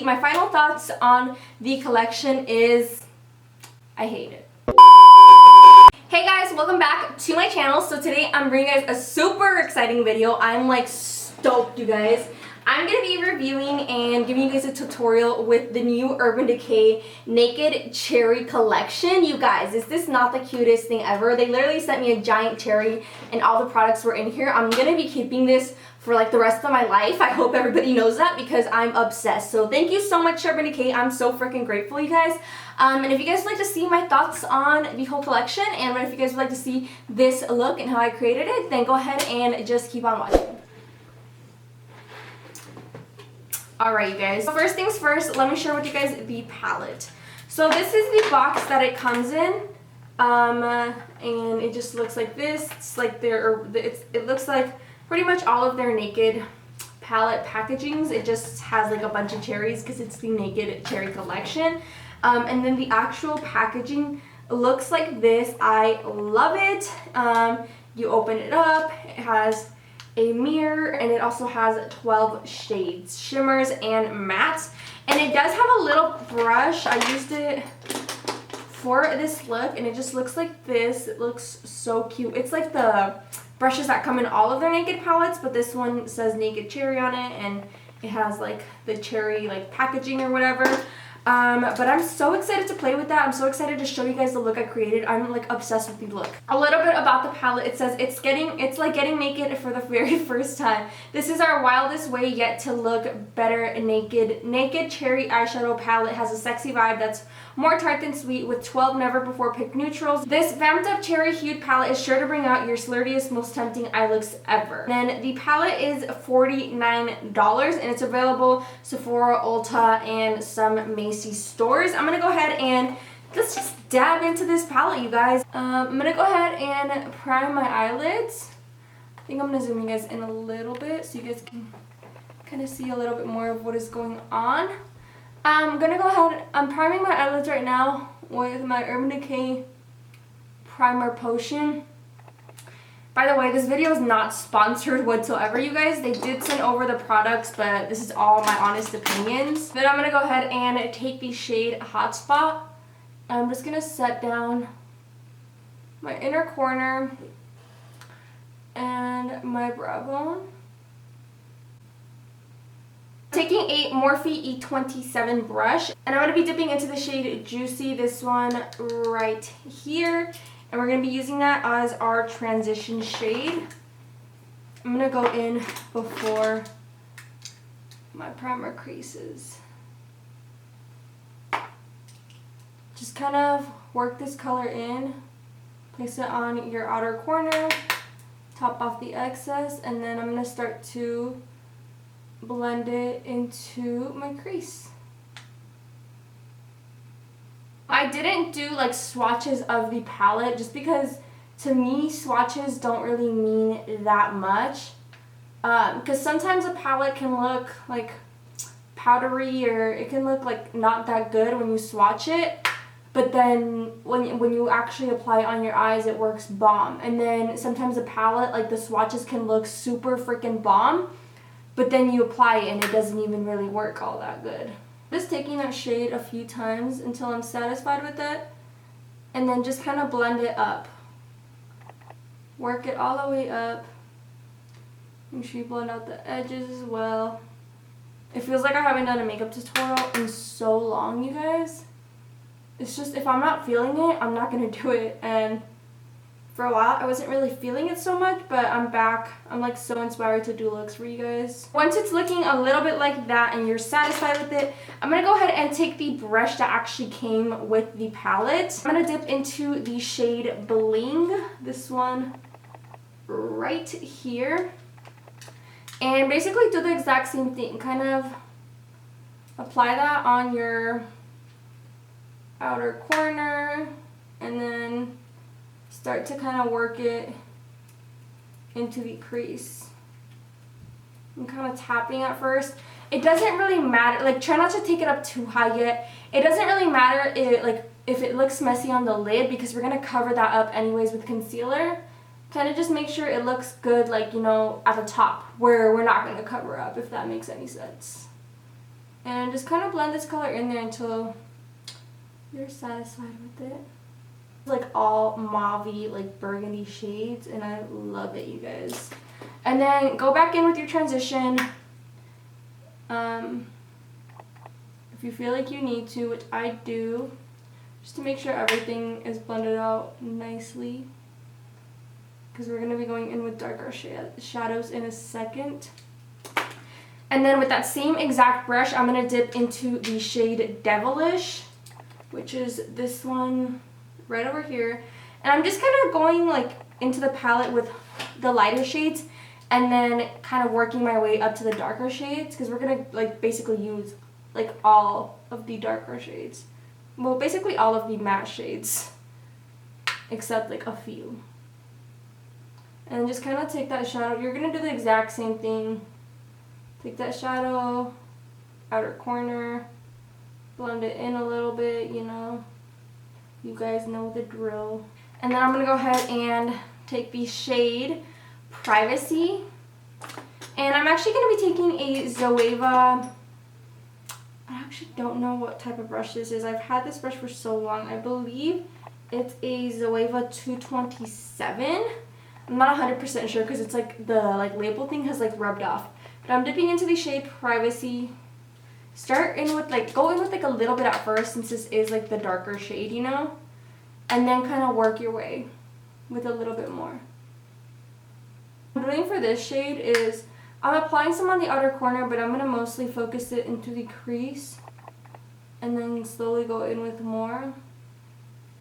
My final thoughts on the collection is I hate it. Hey guys, welcome back to my channel. So today I'm bringing you guys a super exciting video. I'm like stoked, you guys. I'm going to be reviewing and giving you guys a tutorial with the new Urban Decay Naked Cherry collection. You guys, is this not the cutest thing ever? They literally sent me a giant cherry and all the products were in here. I'm going to be keeping this for like the rest of my life. I hope everybody knows that because I'm obsessed. So thank you so much, Urban Decay. I'm so freaking grateful, you guys. And if you guys would like to see my thoughts on the whole collection, and if you guys would like to see this look and how I created it, then go ahead and just keep on watching. Alright, you guys. So first things first, let me share with you guys the palette. So this is the box that it comes in, and it just looks like this. It's like it looks like pretty much all of their Naked palette packagings. It just has like a bunch of cherries because it's the Naked Cherry collection. And then the actual packaging looks like this. I love it. You open it up, it has a mirror, and it also has 12 shades, shimmers and mattes. And it does have a little brush. I used it for this look, and it just looks like this. It looks so cute. It's like the brushes that come in all of their Naked palettes, but this one says Naked Cherry on it, and it has like the cherry like packaging or whatever. But I'm so excited to play with that. I'm so excited to show you guys the look I created. I'm like obsessed with the look. A little bit about the palette. It says it's like getting naked for the very first time. This is our wildest way yet to look better naked. Naked Cherry eyeshadow palette has a sexy vibe that's more tart than sweet with 12 never before picked neutrals. This vamped up cherry hued palette is sure to bring out your slurriest, most tempting eye looks ever. Then the palette is $49 and it's available Sephora, Ulta, and some Macy's stores. I'm gonna go ahead and let's just dab into this palette, you guys. I'm gonna go ahead and prime my eyelids. I think I'm gonna zoom you guys in a little bit so you guys can kind of see a little bit more of what is going on. I'm gonna go ahead, I'm priming my eyelids right now with my Urban Decay Primer Potion. By the way, this video is not sponsored whatsoever, you guys. They did send over the products, but this is all my honest opinions. Then I'm gonna go ahead and take the shade Hotspot. I'm just gonna set down my inner corner and my brow bone. Taking a Morphe E27 brush, and I'm going to be dipping into the shade Juicy, this one right here, and we're going to be using that as our transition shade. I'm going to go in before my primer creases. Just kind of work this color in, place it on your outer corner, top off the excess, and then I'm going to start to blend it into my crease. I didn't do like swatches of the palette just because to me swatches don't really mean that much, because sometimes a palette can look like powdery or it can look like not that good when you swatch it, but then when you actually apply it on your eyes it works bomb. And then sometimes a palette, like the swatches can look super freaking bomb, but then you apply it and it doesn't even really work all that good. Just taking that shade a few times until I'm satisfied with it, and then just kind of blend it up. Work it all the way up. Make sure you blend out the edges as well. It feels like I haven't done a makeup tutorial in so long, you guys. It's just, if I'm not feeling it, I'm not going to do it. And for a while, I wasn't really feeling it so much, but I'm back. I'm like so inspired to do looks for you guys. Once it's looking a little bit like that and you're satisfied with it, I'm going to go ahead and take the brush that actually came with the palette. I'm going to dip into the shade Bling, this one right here. And basically do the exact same thing. Kind of apply that on your outer corner and then start to kind of work it into the crease. I'm kind of tapping at first. It doesn't really matter, like try not to take it up too high yet. It doesn't really matter if it looks messy on the lid because we're going to cover that up anyways with concealer. Kind of just make sure it looks good, like, you know, at the top where we're not going to cover up, if that makes any sense. And just kind of blend this color in there until you're satisfied with it. It's like all mauve-y, like burgundy shades, and I love it, you guys. And then go back in with your transition. If you feel like you need to, which I do, just to make sure everything is blended out nicely. Because we're going to be going in with darker shadows in a second. And then with that same exact brush, I'm going to dip into the shade Devilish, which is this one right over here. And I'm just kind of going like into the palette with the lighter shades and then kind of working my way up to the darker shades, because we're going to like basically use like all of the darker shades. Well, basically all of the matte shades, except like a few. And just kind of take that shadow. You're going to do the exact same thing. Take that shadow, outer corner, blend it in a little bit, you know. You guys know the drill. And then I'm going to go ahead and take the shade Privacy. And I'm actually going to be taking a Zoeva. I actually don't know what type of brush this is. I've had this brush for so long. I believe it's a Zoeva 227. I'm not 100% sure because it's like the label thing has like rubbed off. But I'm dipping into the shade Privacy. Start in with go in with like a little bit at first, since this is like the darker shade, you know? And then kind of work your way with a little bit more. What I'm doing for this shade is I'm applying some on the outer corner, but I'm going to mostly focus it into the crease and then slowly go in with more.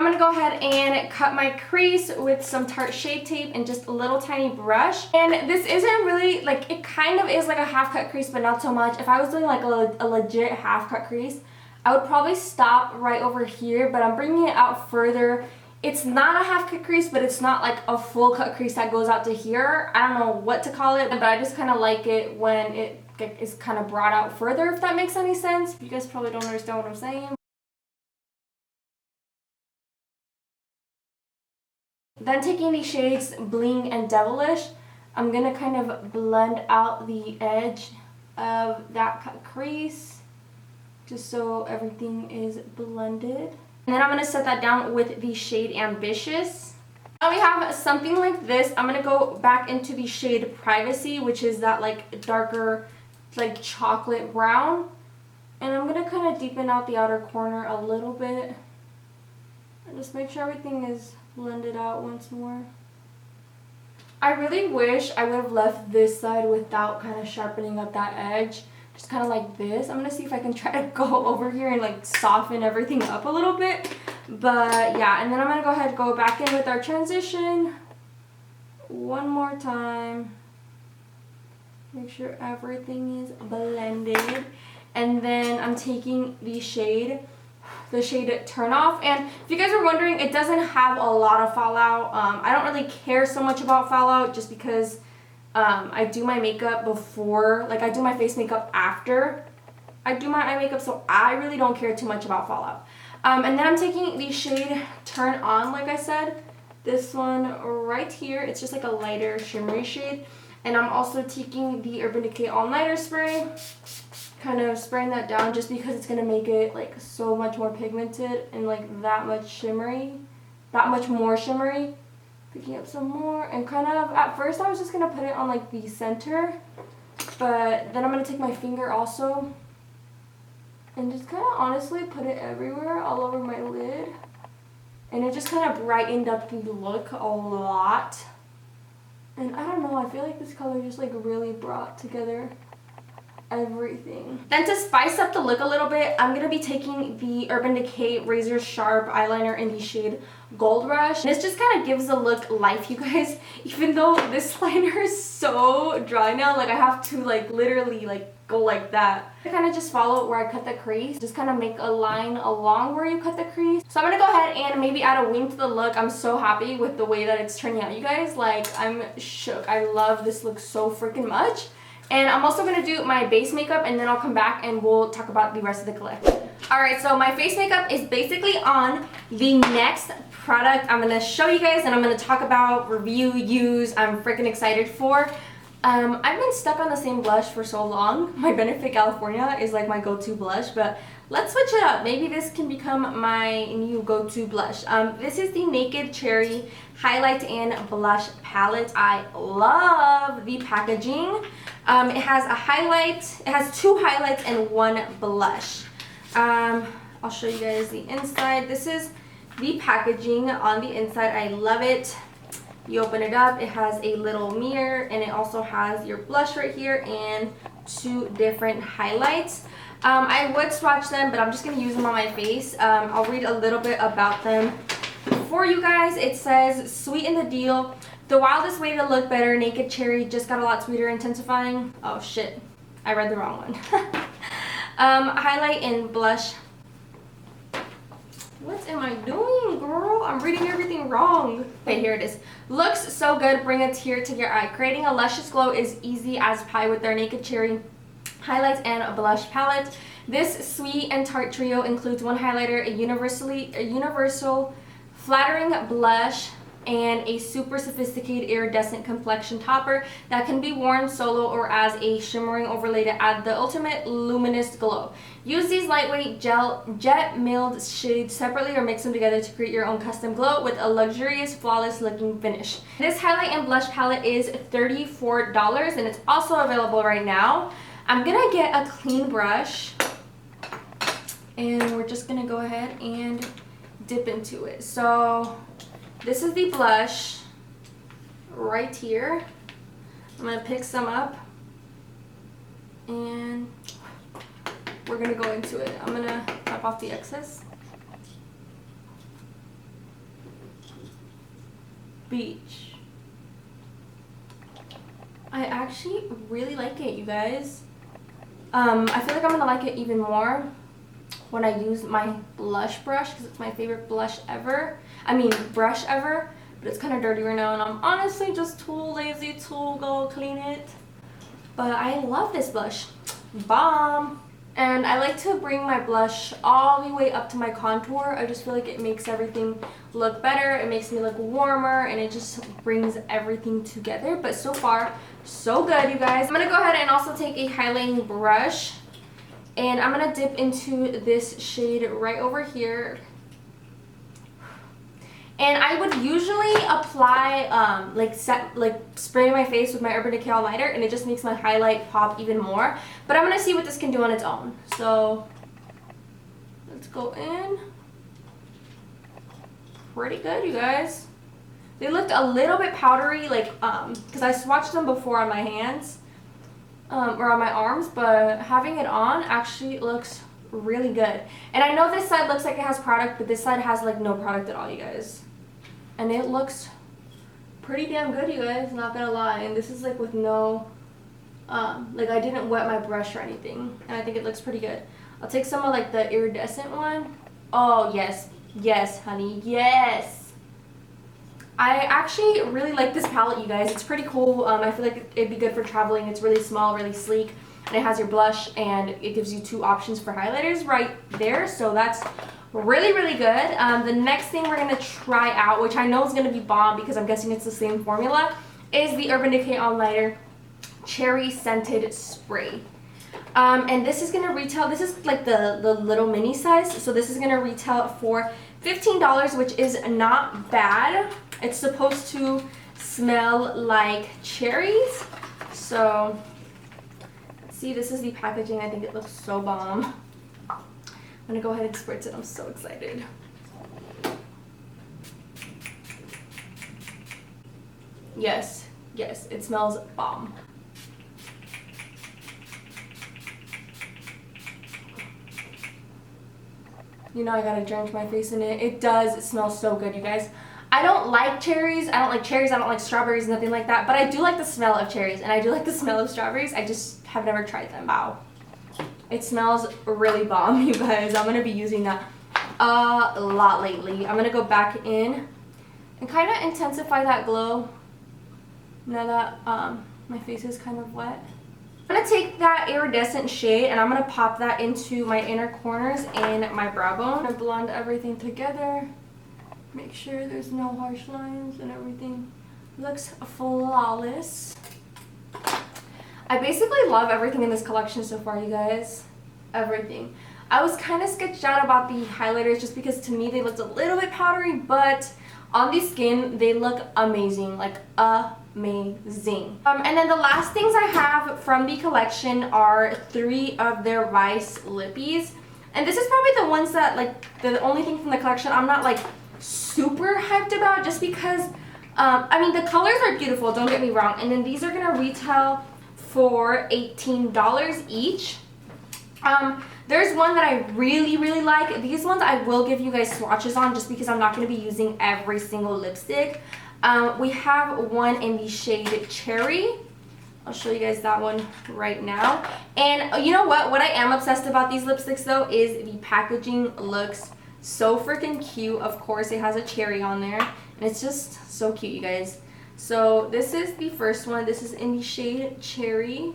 I'm going to go ahead and cut my crease with some Tarte Shade Tape and just a little tiny brush. And this isn't really, it kind of is like a half cut crease, but not so much. If I was doing like a legit half cut crease, I would probably stop right over here, but I'm bringing it out further. It's not a half cut crease, but it's not like a full cut crease that goes out to here. I don't know what to call it, but I just kind of like it when it is kind of brought out further, if that makes any sense. You guys probably don't understand what I'm saying. Then taking the shades Bling and Devilish, I'm going to kind of blend out the edge of that cut crease just so everything is blended. And then I'm going to set that down with the shade Ambitious. Now we have something like this. I'm going to go back into the shade Privacy, which is that darker chocolate brown. And I'm going to kind of deepen out the outer corner a little bit. And just make sure everything is blended out once more. I really wish I would have left this side without kind of sharpening up that edge. Just kind of like this. I'm going to see if I can try to go over here and soften everything up a little bit. But yeah, and then I'm going to go ahead and go back in with our transition one more time. Make sure everything is blended. And then I'm taking the shade Turn Off. And if you guys are wondering, it doesn't have a lot of fallout. I don't really care so much about fallout just because I do my makeup before, I do my face makeup after I do my eye makeup, so I really don't care too much about fallout. And then I'm taking the shade Turn On, like I said, this one right here. It's just like a lighter shimmery shade. And I'm also taking the Urban Decay All Nighter spray, kind of spraying that down just because it's going to make it so much more pigmented and that much more shimmery. Picking up some more and kind of, at first I was just going to put it on the center, but then I'm going to take my finger also and just kind of honestly put it everywhere, all over my lid. And it just kind of brightened up the look a lot. And I don't know, I feel like this color just really brought together everything. Then to spice up the look a little bit, I'm going to be taking the Urban Decay Razor Sharp eyeliner in the shade Gold Rush. And this just kind of gives the look life, you guys. Even though this liner is so dry now, I have to literally go like that. I kind of just follow where I cut the crease. Just kind of make a line along where you cut the crease. So I'm going to go ahead and maybe add a wing to the look. I'm so happy with the way that it's turning out, you guys. I'm shook. I love this look so freaking much. And I'm also going to do my base makeup, and then I'll come back and we'll talk about the rest of the collection. Alright, so my face makeup is basically on. The next product I'm going to show you guys and I'm going to talk about, review, use, I'm freaking excited for. I've been stuck on the same blush for so long. My Benefit California is like my go-to blush, but let's switch it up. Maybe this can become my new go-to blush. This is the Naked Cherry Highlight and Blush Palette. I love the packaging. It has a highlight, it has 2 highlights and 1 blush. I'll show you guys the inside. This is the packaging on the inside. I love it. You open it up, it has a little mirror, and it also has your blush right here and 2 different highlights. I would swatch them, but I'm just going to use them on my face. I'll read a little bit about them for you guys. It says, sweeten the deal. The wildest way to look better, Naked Cherry just got a lot sweeter, intensifying. Oh shit, I read the wrong one. Highlight and blush. What am I doing, girl? I'm reading everything wrong. Okay, here it is. Looks so good, bring a tear to your eye. Creating a luscious glow is easy as pie with their Naked Cherry highlights and a blush palette. This sweet and tart trio includes 1 highlighter, a universal flattering blush, and a super sophisticated iridescent complexion topper that can be worn solo or as a shimmering overlay to add the ultimate luminous glow. Use these lightweight jet milled shades separately or mix them together to create your own custom glow with a luxurious, flawless looking finish. This highlight and blush palette is $34 and it's also available right now. I'm gonna get a clean brush and we're just gonna go ahead and dip into it. So this is the blush right here. I'm gonna pick some up and we're gonna go into it. I'm gonna tap off the excess. Beach. I actually really like it, you guys. I feel like I'm gonna like it even more when I use my blush brush because it's my favorite blush ever. I mean brush ever, but it's kind of dirty right now and I'm honestly just too lazy to go clean it. But I love this blush. Bomb! And I like to bring my blush all the way up to my contour. I just feel like it makes everything look better. It makes me look warmer and it just brings everything together. But so far, so good, you guys. I'm going to go ahead and also take a highlighting brush. And I'm going to dip into this shade right over here. And I would usually apply, spray my face with my Urban Decay lighter, and it just makes my highlight pop even more. But I'm going to see what this can do on its own. So, let's go in. Pretty good, you guys. They looked a little bit powdery, because I swatched them before on my hands, or on my arms, but having it on actually looks really good. And I know this side looks like it has product, but this side has no product at all, you guys. And it looks pretty damn good, you guys, not gonna lie. And this is with no, I didn't wet my brush or anything. And I think it looks pretty good. I'll take some of the iridescent one. Oh, yes. Yes, honey, yes. I actually really like this palette, you guys. It's pretty cool. I feel like it'd be good for traveling. It's really small, really sleek. And it has your blush and it gives you 2 options for highlighters right there. So that's really, really good. The next thing we're going to try out, which I know is going to be bomb because I'm guessing it's the same formula, is the Urban Decay All-Nighter Cherry Scented Spray. And this is going to retail, this is the little mini size, so this is going to retail for $15, which is not bad. It's supposed to smell like cherries. So, see, this is the packaging. I think it looks so bomb. I'm gonna go ahead and spritz it. I'm so excited. Yes, yes, it smells bomb. You know I gotta drench my face in it. It does smell so good, you guys. I don't like cherries. I don't like strawberries, nothing like that. But I do like the smell of cherries, and I do like the smell of strawberries. I just have never tried them. Wow. It smells really bomb, you guys. I'm going to be using that a lot lately. I'm going to go back in and kind of intensify that glow now that my face is kind of wet. I'm going to take that iridescent shade and I'm going to pop that into my inner corners and my brow bone. I'm going to blend everything together. Make sure there's no harsh lines and everything looks flawless. I basically love everything in this collection so far, you guys. Everything. I was kind of sketched out about the highlighters just because to me they looked a little bit powdery, but on the skin they look amazing, like amazing. And then the last things I have from the collection are 3 of their Vice lippies. And this is probably the ones that, like, the only thing from the collection I'm not like super hyped about, just because I mean the colors are beautiful, don't get me wrong. And then these are gonna retail for $18 each. There's one that I really like. These ones I will give you guys swatches on just because I'm not going to be using every single lipstick. We have one in the shade Cherry. I'll show you guys that one right now. And you know what? What I am obsessed about these lipsticks though is the packaging looks so freaking cute. Of course it has a cherry on there and it's just so cute, you guys. So this is the first one. This is in the shade Cherry.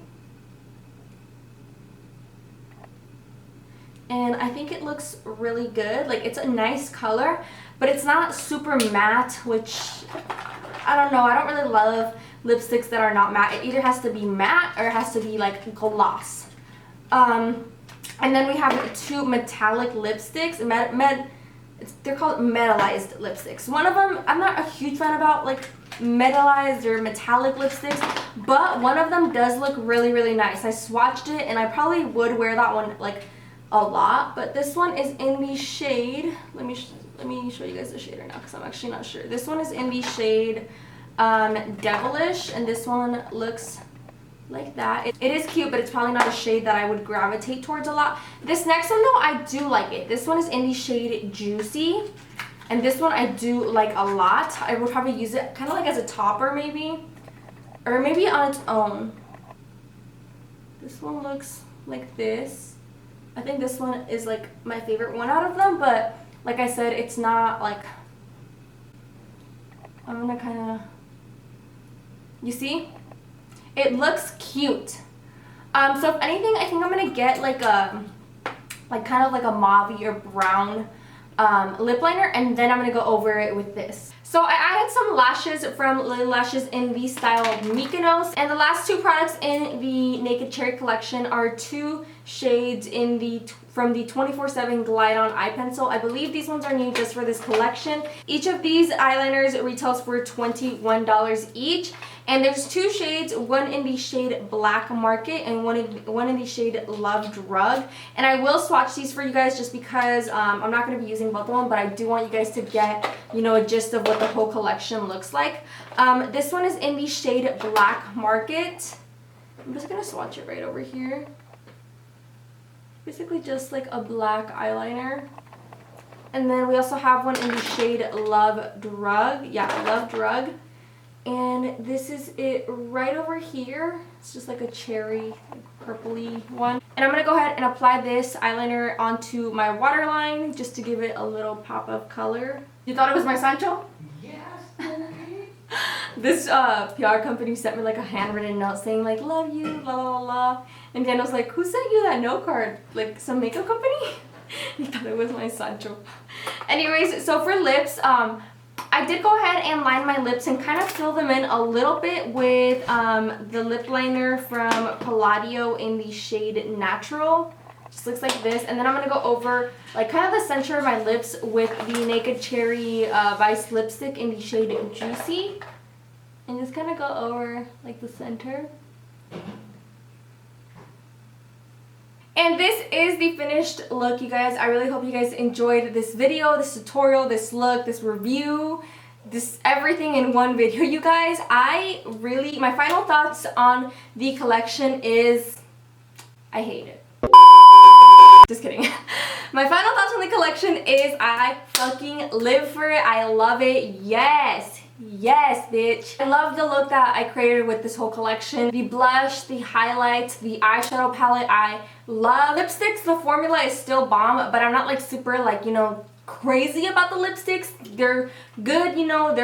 And I think it looks really good. Like, it's a nice color, but it's not super matte, which I don't know. I don't really love lipsticks that are not matte. It either has to be matte or it has to be like gloss. And then we have 2 metallic lipsticks. They're called metallized lipsticks. One of them, I'm not a huge fan about like metallized or metallic lipsticks, but one of them does look really nice. I swatched it and I probably would wear that one like a lot, but this one is in the shade, let me show you guys the shade right now because I'm actually not sure. This one is in the shade Devilish, and this one looks like that. It is cute, but it's probably not a shade that I would gravitate towards a lot. This next one though, I do like it. This one is in the shade Juicy, and this one I do like a lot. I would probably use it kind of like as a topper maybe, or maybe on its own. This one looks like this. I think this one is like my favorite one out of them, but like I said, it's not like, I'm gonna kind of, you see? It looks cute. So if anything, I think I'm gonna get like a, kind of like a mauve or brown lip liner, and then I'm gonna go over it with this. So I added some lashes from Lily Lashes in the style of Mykonos, and the last 2 products in the Naked Cherry collection are 2 shades in from the 24/7 Glide On Eye Pencil. I believe these ones are new just for this collection. Each of these eyeliners retails for $21 each, and there's 2 shades, one in the shade Black Market and one in the shade Love Drug. And I will swatch these for you guys just because I'm not going to be using both of them, but I do want you guys to get, you know, a gist of what the whole collection looks like. This one is in the shade Black Market. I'm just going to swatch it right over here. Basically just like a black eyeliner. And then we also have one in the shade Love Drug. Yeah, Love Drug. And this is it right over here. It's just like a cherry, purpley one. And I'm going to go ahead and apply this eyeliner onto my waterline just to give it a little pop of color. You thought it was my Sancho? Yes. This PR company sent me like a handwritten note saying like, love you, la la la. And Daniel's like, who sent you that note card? Like some makeup company? He thought it was my Sancho. Anyways, so for lips, I did go ahead and line my lips and kind of fill them in a little bit with the lip liner from Palladio in the shade Natural. Just looks like this. And then I'm going to go over like kind of the center of my lips with the Naked Cherry Vice lipstick in the shade Juicy. And just kind of go over like the center. And this is the finished look, you guys. I really hope you guys enjoyed this video, this tutorial, this look, this review, this everything in one video, you guys. My final thoughts on the collection is, I hate it. Just kidding. My final thoughts on the collection is I fucking live for it. I love it. Yes. Yes, bitch. I love the look that I created with this whole collection. The blush, the highlights, the eyeshadow palette. I love lipsticks. The formula is still bomb, but I'm not like super like, you know, crazy about the lipsticks. They're good, you know,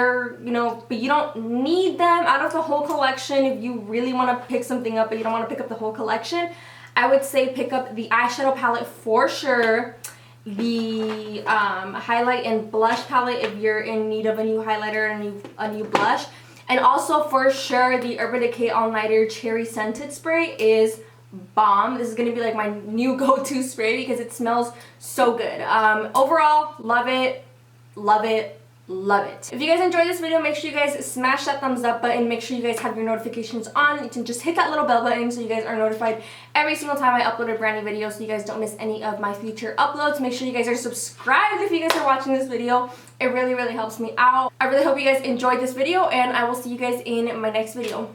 but you don't need them out of the whole collection. If you really want to pick something up but you don't want to pick up the whole collection, I would say pick up the eyeshadow palette for sure. The highlight and blush palette if you're in need of a new highlighter and a new blush. And also for sure, the Urban Decay All Nighter Cherry Scented Spray is bomb. This is going to be like my new go-to spray because it smells so good. Overall, love it, love it, love it. If you guys enjoyed this video, make sure you guys smash that thumbs up button. Make sure you guys have your notifications on. You can just hit that little bell button so you guys are notified every single time I upload a brand new video so you guys don't miss any of my future uploads. Make sure you guys are subscribed if you guys are watching this video. It really, really helps me out. I really hope you guys enjoyed this video, and I will see you guys in my next video.